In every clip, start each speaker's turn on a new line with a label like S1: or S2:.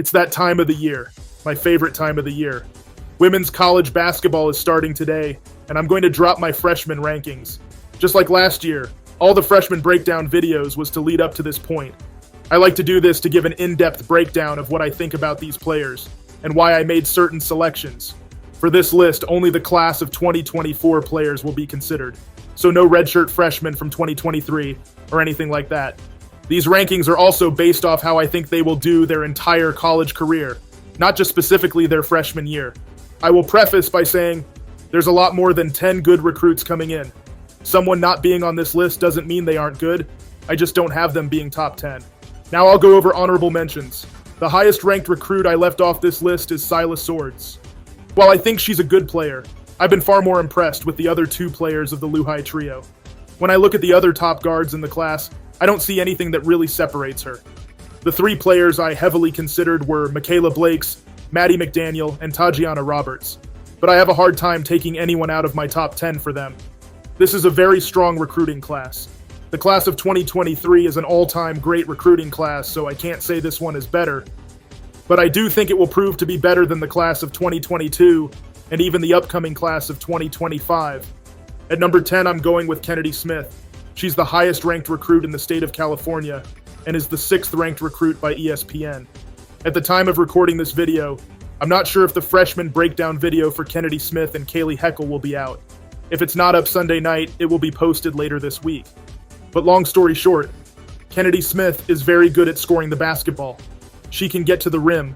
S1: It's that time of the year, my favorite time of the year. Women's college basketball is starting today, and I'm going to drop my freshman rankings. Just like last year, all the freshman breakdown videos was to lead up to this point. I like to do this to give an in-depth breakdown of what I think about these players, and why I made certain selections. For this list, only the class of 2024 players will be considered, so no redshirt freshmen from 2023 or anything like that. These rankings are also based off how I think they will do their entire college career, not just specifically their freshman year. I will preface by saying there's a lot more than 10 good recruits coming in. Someone not being on this list doesn't mean they aren't good, I just don't have them being top 10. Now I'll go over honorable mentions. The highest ranked recruit I left off this list is Silas Swords. While I think she's a good player, I've been far more impressed with the other two players of the Lehigh trio. When I look at the other top guards in the class, I don't see anything that really separates her. The three players I heavily considered were Michaela Blakes, Maddie McDaniel, and Tajiana Roberts, but I have a hard time taking anyone out of my top 10 for them. This is a very strong recruiting class. The class of 2023 is an all-time great recruiting class, so I can't say this one is better, but I do think it will prove to be better than the class of 2022 and even the upcoming class of 2025. At number 10, I'm going with Kennedy Smith. She's the highest ranked recruit in the state of California and is the 6th ranked recruit by ESPN. At the time of recording this video, I'm not sure if the freshman breakdown video for Kennedy Smith and Kayleigh Heckl will be out. If it's not up Sunday night, it will be posted later this week. But long story short, Kennedy Smith is very good at scoring the basketball. She can get to the rim,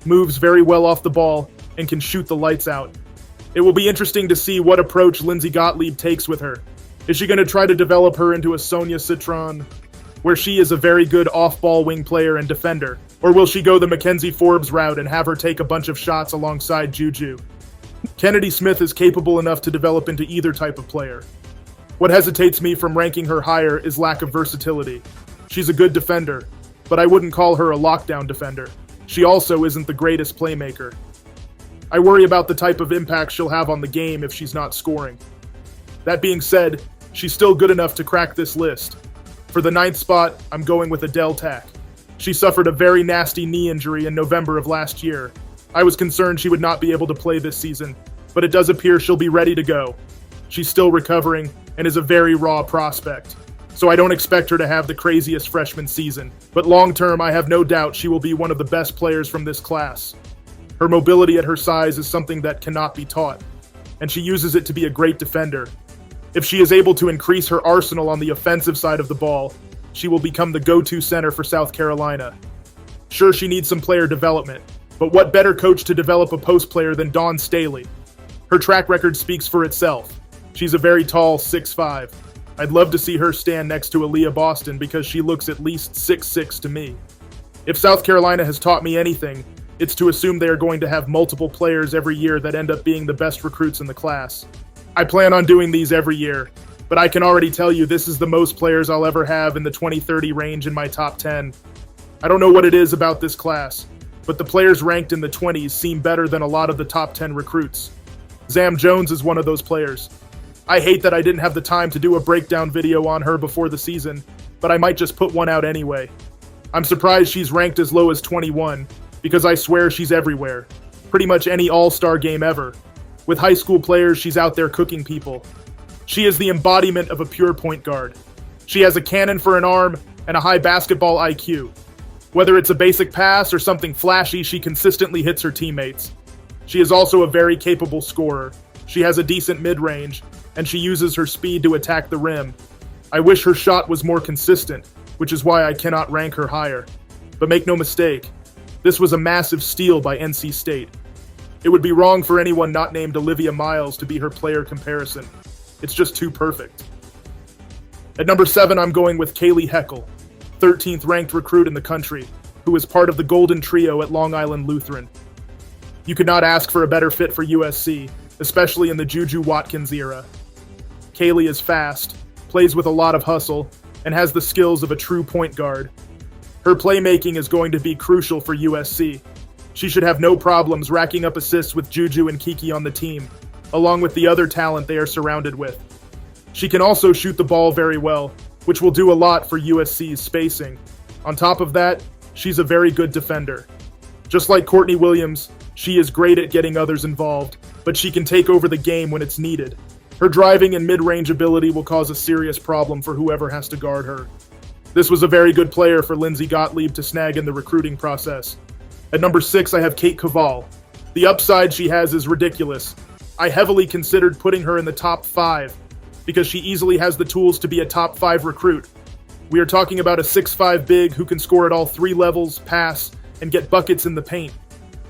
S1: moves very well off the ball, and can shoot the lights out. It will be interesting to see what approach Lindsey Gottlieb takes with her. Is she going to try to develop her into a Sonia Citron, where she is a very good off-ball wing player and defender? Or will she go the Mackenzie Forbes route and have her take a bunch of shots alongside Juju? Kennedy Smith is capable enough to develop into either type of player. What hesitates me from ranking her higher is lack of versatility. She's a good defender, but I wouldn't call her a lockdown defender. She also isn't the greatest playmaker. I worry about the type of impact she'll have on the game if she's not scoring. That being said, she's still good enough to crack this list. For the 9th spot, I'm going with Adhel Tac. She suffered a very nasty knee injury in November of last year. I was concerned she would not be able to play this season, but it does appear she'll be ready to go. She's still recovering and is a very raw prospect, so I don't expect her to have the craziest freshman season, but long term I have no doubt she will be one of the best players from this class. Her mobility at her size is something that cannot be taught, and she uses it to be a great defender. If she is able to increase her arsenal on the offensive side of the ball, she will become the go-to center for South Carolina. Sure, she needs some player development, but what better coach to develop a post player than Dawn Staley? Her track record speaks for itself. She's a very tall 6'5". I'd love to see her stand next to Aaliyah Boston because she looks at least 6'6" to me. If South Carolina has taught me anything, it's to assume they are going to have multiple players every year that end up being the best recruits in the class. I plan on doing these every year, but I can already tell you this is the most players I'll ever have in the 2030 range in my top 10. I don't know what it is about this class, but the players ranked in the 20s seem better than a lot of the top 10 recruits. Zam Jones is one of those players. I hate that I didn't have the time to do a breakdown video on her before the season, but I might just put one out anyway. I'm surprised she's ranked as low as 21, because I swear she's everywhere. Pretty much any all-star game ever. With high school players, she's out there cooking people. She is the embodiment of a pure point guard. She has a cannon for an arm and a high basketball IQ. Whether it's a basic pass or something flashy, she consistently hits her teammates. She is also a very capable scorer. She has a decent mid-range, and she uses her speed to attack the rim. I wish her shot was more consistent, which is why I cannot rank her higher. But make no mistake, this was a massive steal by NC State. It would be wrong for anyone not named Olivia Miles to be her player comparison. It's just too perfect. At number 7, I'm going with Kayleigh Heckl, 13th ranked recruit in the country, who is part of the Golden Trio at Long Island Lutheran. You could not ask for a better fit for USC, especially in the Juju Watkins era. Kayleigh is fast, plays with a lot of hustle, and has the skills of a true point guard. Her playmaking is going to be crucial for USC. She should have no problems racking up assists with Juju and Kiki on the team, along with the other talent they are surrounded with. She can also shoot the ball very well, which will do a lot for USC's spacing. On top of that, she's a very good defender. Just like Courtney Williams, she is great at getting others involved, but she can take over the game when it's needed. Her driving and mid-range ability will cause a serious problem for whoever has to guard her. This was a very good player for Lindsay Gottlieb to snag in the recruiting process. At number 6, I have Kate Koval. The upside she has is ridiculous. I heavily considered putting her in the top 5 because she easily has the tools to be a top 5 recruit. We are talking about a 6'5" big who can score at all 3 levels, pass, and get buckets in the paint.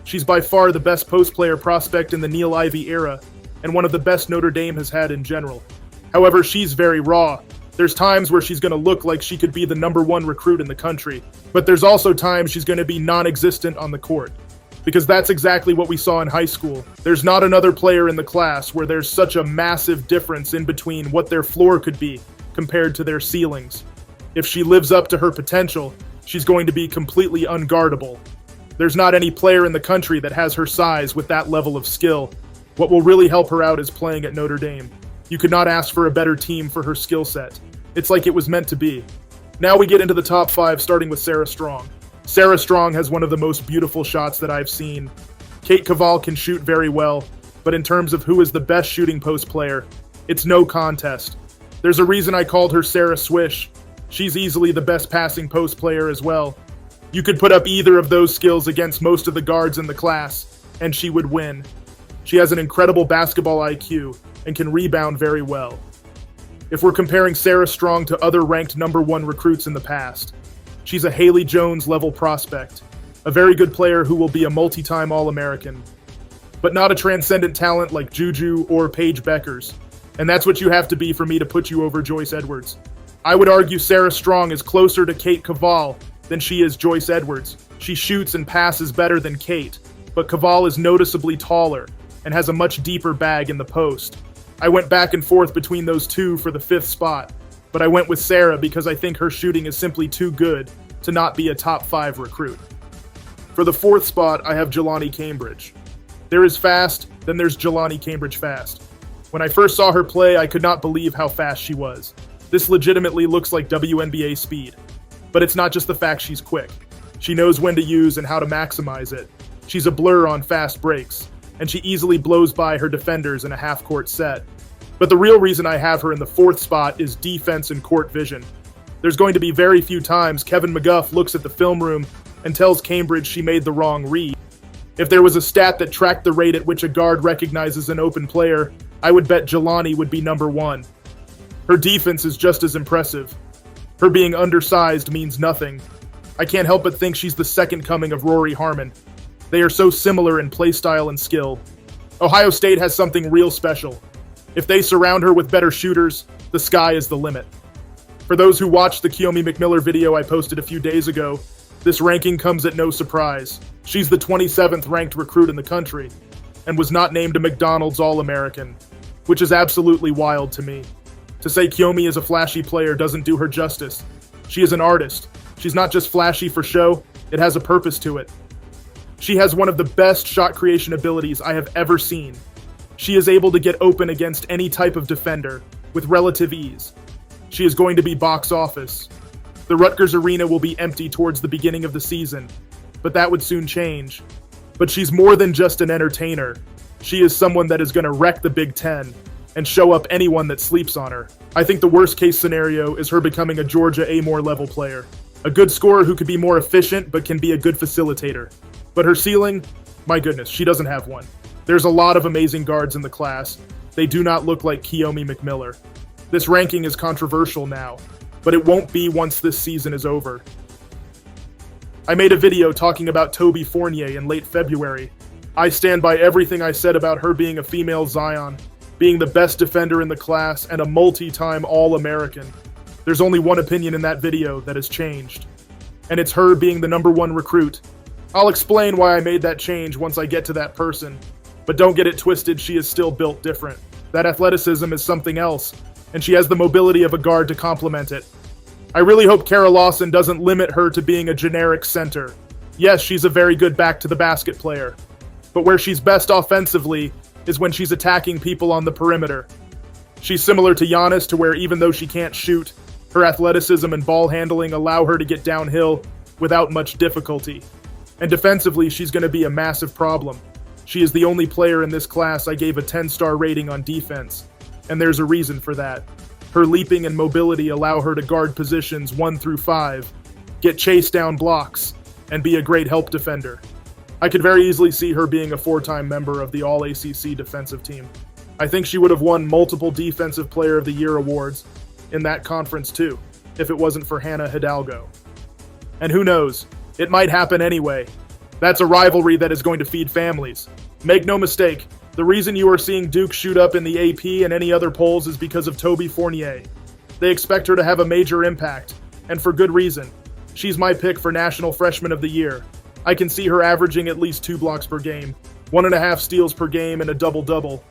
S1: She's by far the best post player prospect in the Neil Ivey era, and one of the best Notre Dame has had in general. However, she's very raw. There's times where she's going to look like she could be the number 1 recruit in the country, but there's also times she's going to be non-existent on the court. Because that's exactly what we saw in high school. There's not another player in the class where there's such a massive difference in between what their floor could be compared to their ceilings. If she lives up to her potential, she's going to be completely unguardable. There's not any player in the country that has her size with that level of skill. What will really help her out is playing at Notre Dame. You could not ask for a better team for her skill set. It's like it was meant to be. Now we get into the top 5, starting with Sarah Strong. Sarah Strong has one of the most beautiful shots that I've seen. Kate Koval can shoot very well, but in terms of who is the best shooting post player, it's no contest. There's a reason I called her Sarah Swish. She's easily the best passing post player as well. You could put up either of those skills against most of the guards in the class, and she would win. She has an incredible basketball IQ and can rebound very well. If we're comparing Sarah Strong to other ranked number 1 recruits in the past, she's a Haley Jones level prospect, a very good player who will be a multi-time All-American, but not a transcendent talent like Juju or Paige Beckers, and that's what you have to be for me to put you over Joyce Edwards. I would argue Sarah Strong is closer to Kate Koval than she is Joyce Edwards. She shoots and passes better than Kate, but Koval is noticeably taller and has a much deeper bag in the post. I went back and forth between those two for the 5th spot, but I went with Sarah because I think her shooting is simply too good to not be a top 5 recruit. For the 4th spot, I have Jaloni Cambridge. There is fast, then there's Jaloni Cambridge fast. When I first saw her play, I could not believe how fast she was. This legitimately looks like WNBA speed. But it's not just the fact she's quick. She knows when to use and how to maximize it. She's a blur on fast breaks, and she easily blows by her defenders in a half-court set. But the real reason I have her in the 4th spot is defense and court vision. There's going to be very few times Kevin McGuff looks at the film room and tells Cambridge she made the wrong read. If there was a stat that tracked the rate at which a guard recognizes an open player, I would bet Jaloni would be number 1. Her defense is just as impressive. Her being undersized means nothing. I can't help but think she's the second coming of Rory Harmon. They are so similar in play style and skill. Ohio State has something real special. If they surround her with better shooters, the sky is the limit. For those who watched the Kiyomi McMiller video I posted a few days ago, this ranking comes at no surprise. She's the 27th ranked recruit in the country, and was not named a McDonald's All-American, which is absolutely wild to me. To say Kiyomi is a flashy player doesn't do her justice. She is an artist. She's not just flashy for show, it has a purpose to it. She has one of the best shot creation abilities I have ever seen. She is able to get open against any type of defender with relative ease. She is going to be box office. The Rutgers Arena will be empty towards the beginning of the season, but that would soon change. But she's more than just an entertainer. She is someone that is going to wreck the Big Ten and show up anyone that sleeps on her. I think the worst case scenario is her becoming a Georgia Amore level player. A good scorer who could be more efficient but can be a good facilitator. But her ceiling? My goodness, she doesn't have one. There's a lot of amazing guards in the class. They do not look like Kiyomi McMiller. This ranking is controversial now, but it won't be once this season is over. I made a video talking about Toby Fournier in late February. I stand by everything I said about her being a female Zion, being the best defender in the class, and a multi-time All-American. There's only one opinion in that video that has changed, and it's her being the number 1 recruit. I'll explain why I made that change once I get to that person, but don't get it twisted, she is still built different. That athleticism is something else, and she has the mobility of a guard to complement it. I really hope Kara Lawson doesn't limit her to being a generic center. Yes, she's a very good back-to-the-basket player, but where she's best offensively is when she's attacking people on the perimeter. She's similar to Giannis to where even though she can't shoot, her athleticism and ball handling allow her to get downhill without much difficulty. And defensively, she's going to be a massive problem. She is the only player in this class I gave a 10-star rating on defense, and there's a reason for that. Her leaping and mobility allow her to guard positions 1 through 5, get chase down blocks, and be a great help defender. I could very easily see her being a 4-time member of the All-ACC defensive team. I think she would have won multiple Defensive Player of the Year awards in that conference too, if it wasn't for Hannah Hidalgo. And who knows, it might happen anyway. That's a rivalry that is going to feed families. Make no mistake, the reason you are seeing Duke shoot up in the AP and any other polls is because of Toby Fournier. They expect her to have a major impact, and for good reason. She's my pick for National Freshman of the Year. I can see her averaging at least 2 blocks per game, 1.5 steals per game, and a double-double.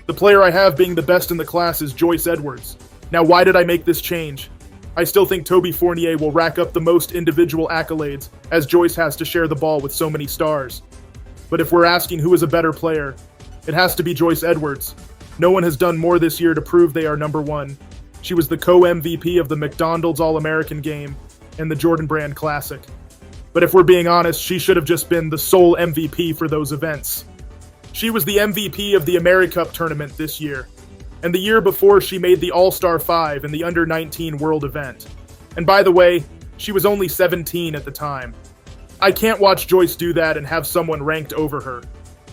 S1: The player I have being the best in the class is Joyce Edwards. Now, why did I make this change? I still think Toby Fournier will rack up the most individual accolades, as Joyce has to share the ball with so many stars. But if we're asking who is a better player, it has to be Joyce Edwards. No one has done more this year to prove they are number one. She was the co-MVP of the McDonald's All-American game and the Jordan Brand Classic. But if we're being honest, she should have just been the sole MVP for those events. She was the MVP of the AmeriCup tournament this year, and the year before she made the All-Star 5 in the Under-19 World event. And by the way, she was only 17 at the time. I can't watch Joyce do that and have someone ranked over her.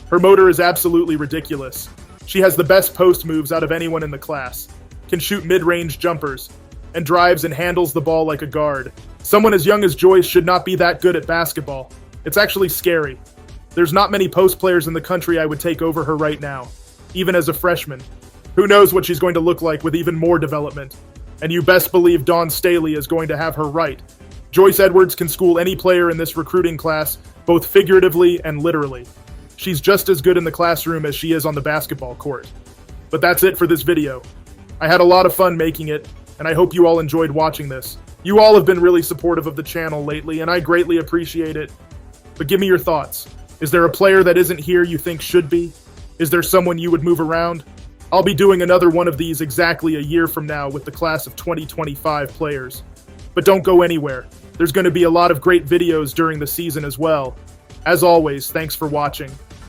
S1: Her motor is absolutely ridiculous. She has the best post moves out of anyone in the class, can shoot mid-range jumpers, and drives and handles the ball like a guard. Someone as young as Joyce should not be that good at basketball. It's actually scary. There's not many post players in the country I would take over her right now, even as a freshman. Who knows what she's going to look like with even more development. And you best believe Dawn Staley is going to have her right. Joyce Edwards can school any player in this recruiting class, both figuratively and literally. She's just as good in the classroom as she is on the basketball court. But that's it for this video. I had a lot of fun making it, and I hope you all enjoyed watching this. You all have been really supportive of the channel lately, and I greatly appreciate it. But give me your thoughts. Is there a player that isn't here you think should be? Is there someone you would move around? I'll be doing another one of these exactly a year from now with the class of 2025 players. But don't go anywhere. There's going to be a lot of great videos during the season as well. As always, thanks for watching.